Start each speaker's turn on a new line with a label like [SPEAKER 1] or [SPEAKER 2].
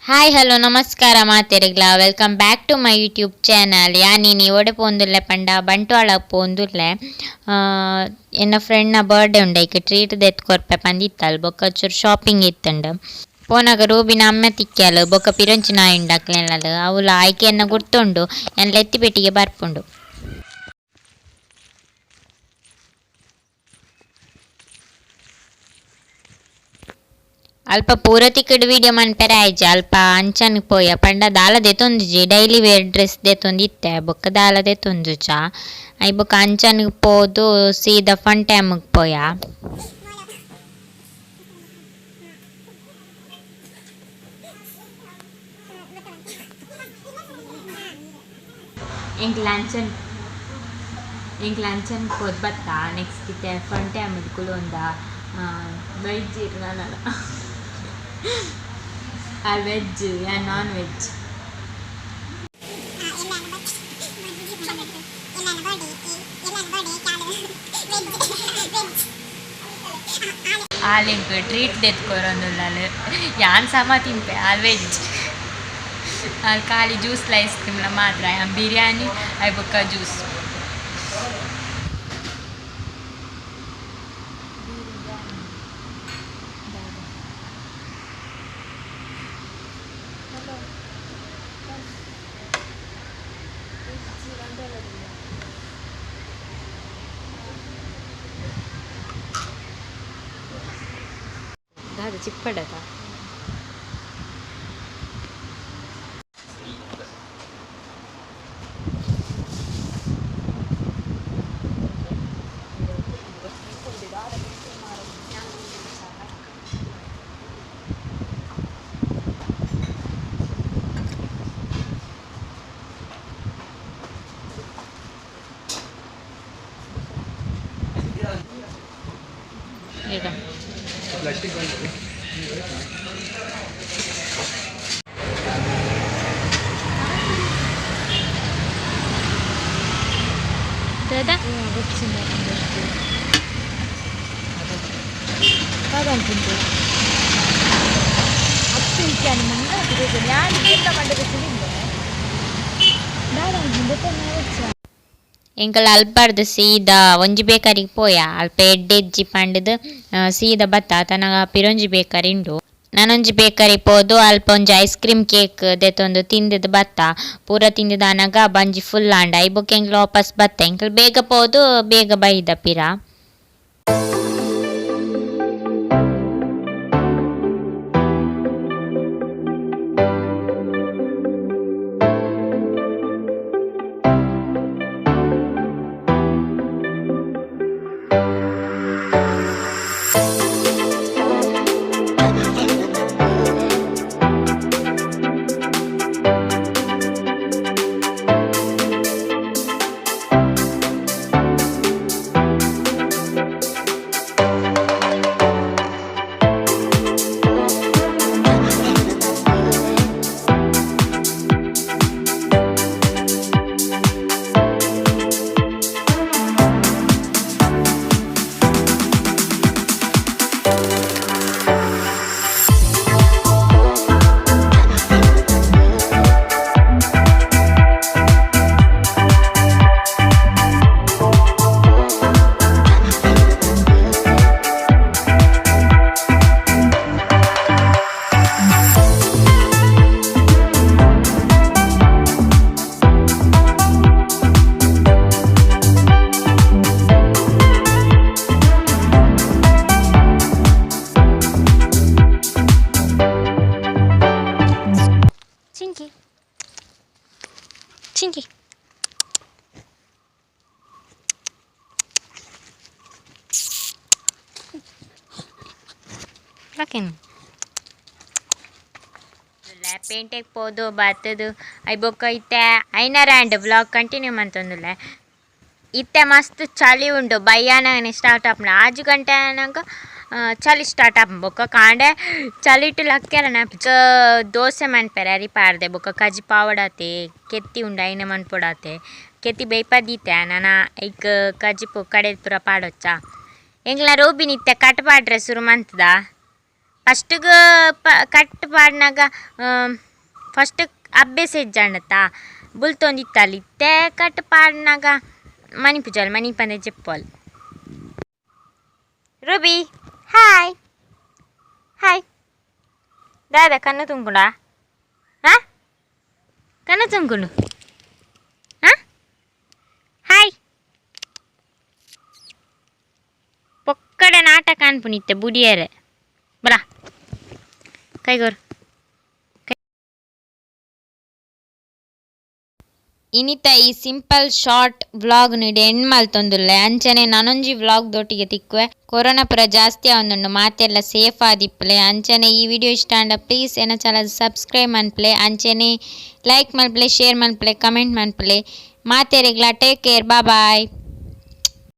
[SPEAKER 1] Hi hello ನಮಸ್ಕಾರ ಮಾತೆರೆಗ್ಲ welcome back to my YouTube channel ಯಾನಿ ಒಡೆ ಪೋಂದುಲ್ಲೆ ಪಂಡ ಬಂಟ್ವಾಳಕ್ಕೆ ಪೋಂದುಲ್ಲೆ ಎನ್ನ ಫ್ರೆಂಡ್ನ ಬರ್ಡೇ ಉಂಡೈಕ್ ಟ್ರೀಟ್ ದೆತ್ ಕೊರ್ಪೆ ಪಂದಿತ್ತಲ್ ಬೊಕ್ಕ ಚೂರು ಶಾಪಿಂಗ್ ಇತ್ತಂಡು ಪೋನಾಗ ರೂಬಿನ ಅಮ್ಮ ತಿಕ್ಕ್ಯಾಲು ಬೊಕ್ಕ ಪಿರೊಂಚಿ ನಾಯಿ ಉಂಡಕ್ಲೆನಲ್ ಅವಳ ಆಯ್ಕೆಯನ್ನ ಗುರ್ತುಂಡು ಎನ್ನ ಎತ್ತಿ ಪೆಟ್ಟಿಗೆ ಬರ್ಪುಂಡು. ಅಲ್ಪ ಪೂರ ತಿಕ್ಕಡ್ ವಿಡಿಯೋ ಮನ್ಪೆರೆ ಆಯ್ಜಿ ಅಲ್ಪ ಅಂಚನ್ ಪೋಯ ಪಂಡ ದಾಲ ದೆತೊಂದುಜಿ ಡೈಲಿ ವೇರ್ ಡ್ರೆಸ್ ದೆತೊಂದಿತ್ತೆ ಬೊಕ್ಕ ದಾಲ ದೆತೊಂದುಜ ಐ ಬೊಕ್ಕ ಅಂಚನ್ ಪೋದು ಸೀದಾ ಫನ್ ಟೈಮ್ಗೆ ಪೋಯ ಎಂಕ್ ಲಂಚನ್ ಪೋದ್ ಬತ್ತ ನೆಕ್ಸ್ಟ್ ಇತ್ತೆ ಫನ್ ಟೈಮ್ ಕುಲೊಂದ ವೆಜ್ ಇರ್ನಲ್ಲ ಆ ವೆಜ್ ಯಾ ನಾನ್ ವೆಜ್ ಆಲಿಂಕ್ ಟ್ರೀಟ್ ದೆತ್ಕೊರೊಂದುಲ್ಲಾಲ್ ಯಾನ್ ಸಮ ತಿಂಪೆ ಆಲ್ ವೆಜ್ ಅಲ್ಲಿ ಖಾಲಿ ಜ್ಯೂಸ್ಲ ಐಸ್ ಕ್ರೀಮ್ಲ ಮಾತ್ರ ಬಿರಿಯಾನಿ ಐ ಬೊಕ್ಕ ಜ್ಯೂಸ್ ದಾದ ಚಿಪ್ಪಡದ ಈಗ Dada? അതെന്തുണ്ട് അപ്പിരിക്കാനും ഞാൻ ഇതെല്ലാം കണ്ടുപിടിച്ചില്ലേ ಎಂಕಲ್ ಅಲ್ಪಾರ್ದು ಸೀದಾ ಒಂಜಿ ಬೇಕರಿಗೆ ಪೋಯ ಅಲ್ಪ ಎಡ್ಡೆಜ್ಜಿ ಪಂಡದು ಸೀದಾ ಬತ್ತ ತನಗ ಪಿರೊಂಜಿ ಬೇಕರಿ ಉಂಡು ನಾನೊಂಜಿ ಬೇಕರಿ ಪೋದು ಅಲ್ಪ ಒಂಜಿ ಐಸ್ ಕ್ರೀಮ್ ಕೇಕ್ ದೆತೊಂದು ತಿಂದದ್ದು ಬತ್ತ ಪೂರ ತಿಂದಿದ ಅನಗ ಬಂಜಿ ಫುಲ್ ಆಂಡ ಐಬೊಕ್ಕ ಎಂಕ್ಲು ವಾಪಸ್ ಬತ್ತ ಎಂಕಲ್ ಬೇಗ ಪೋದು ಬೇಗ ಬೈದ ಪಿರ. Chinky. Lakin. ಪೇಂಟೆಗೆ ಪೋದು ಬತ್ತದು ಐ ಬೊಕ್ಕ ಇತ್ತೆ ಐನರ ಆ್ಯಂಡ್ ವ್ಲಾಗ್ ಕಂಟಿನ್ಯೂ ಮಂತೊಂದುಲ್ಲೆ ಇತ್ತೆ ಮಸ್ತ್ ಚಳಿ ಉಂಡು ಬಯ್ಯಾನಗನೆ ಸ್ಟಾರ್ಟ್ ಆಪ್ನ 5 ಗಂಟೆ ನಂಗೆ ಚಳಿ ಸ್ಟಾರ್ಟ್ ಆಪ್ ಬೊಕ್ಕ ಕಾಂಡೆ ಚಳಿಟ್ಟು ಲಕ್ಕೆಲ್ಲ ನಪ್ಚ ದೋಸೆ ಮನ್ಪೆರೆ ಅರಿ ಪಾರ್ದೆ ಬೊಕ್ಕ ಕಜಿ ಪಾವಡಾತೆ ಕೆತ್ತಿ ಉಂಡು ಐನೆ ಮನ್ಪೊಡಾತೆ ಕೆತ್ತಿ ಬೇಯ್ಪದೀತೆ ನಾನು ಐಕ್ ಕಜಿ ಕಡೆ ಪೂರ ಪಾಡೊಚ್ಚ ಎಂಗ್ಲ ರೂಬಿನಿತ್ತೆ ಕಟ್ ಪಾಡ್ರೆ ಶುರು ಮಂತದ ಫಸ್ಟಿಗೆ ಕಟ್ ಪಾಡ್ನಾಗ ಫಸ್ಟ್ ಅಭ್ಯಾಸ ಇಜ್ಜಾಂಡತ್ತ ಬುಲ್ತೊಂದಿತ್ತಲ್ಲಿತ್ತೆ ಕಟ್ ಪಾಡ್ನಾಗ ಮನಿ ಪೂಜಾಲ್ ಮನಿ ಪಂದೆ ಚೆಪ್ಪಲ್ ರೂಬಿ ಹಾಯ್ ಹಾಯ್ ದಾದಾ ಕಣ್ಣು ತುಂಬ್ಕೊಂಡ ಹಾಂ ಕಣ್ಣು ತುಂಬ್ಕೊಂಡು ಹಾಂ ಹಾಯ್ ಪೊಕ್ಕಡೆ ನಾಟಕ ಅನ್ಪುನಿತ್ತೆ ಬುಡಿಯರೆ ಬಲ ಕೈಗೋರು ಇನಿತ ಈ ಸಿಂಪಲ್ ಶಾರ್ಟ್ ವ್ಲಾಗ್ ನೀಡಿ ಎಂಡ್ ಮಲ್ತೊಂದುಲ್ಲೆ ಅಂಚನೆ ನನೊಂಜಿ ವ್ಲಾಗ್ ದೊಟ್ಟಿಗೆ ತಿಕ್ಕುವೆ ಕೊರೋನಾ ಪುರ ಜಾಸ್ತಿ ಆವೊಂದುಂಡು ಮಾತೆಲ್ಲ ಸೇಫ್ ಆದಿಪ್ಪಲೆ ಅಂಚನೆ ಈ ವಿಡಿಯೋ ಇಷ್ಟ ಆಂಡ ಪ್ಲೀಸ್ ಎನ್ನ ಚಾನಲ್ ಸಬ್ಸ್ಕ್ರೈಬ್ ಮನ್ಪಲೆ ಅಂಚನೆ ಲೈಕ್ ಮನ್ಪಲೆ ಶೇರ್ ಮನ್ಪಲೆ ಕಮೆಂಟ್ ಮನ್ಪಲೆ ಮಾತೆರೆಗ್ಲ ಟೇಕ್ ಕೇರ್ ಬಾಯ್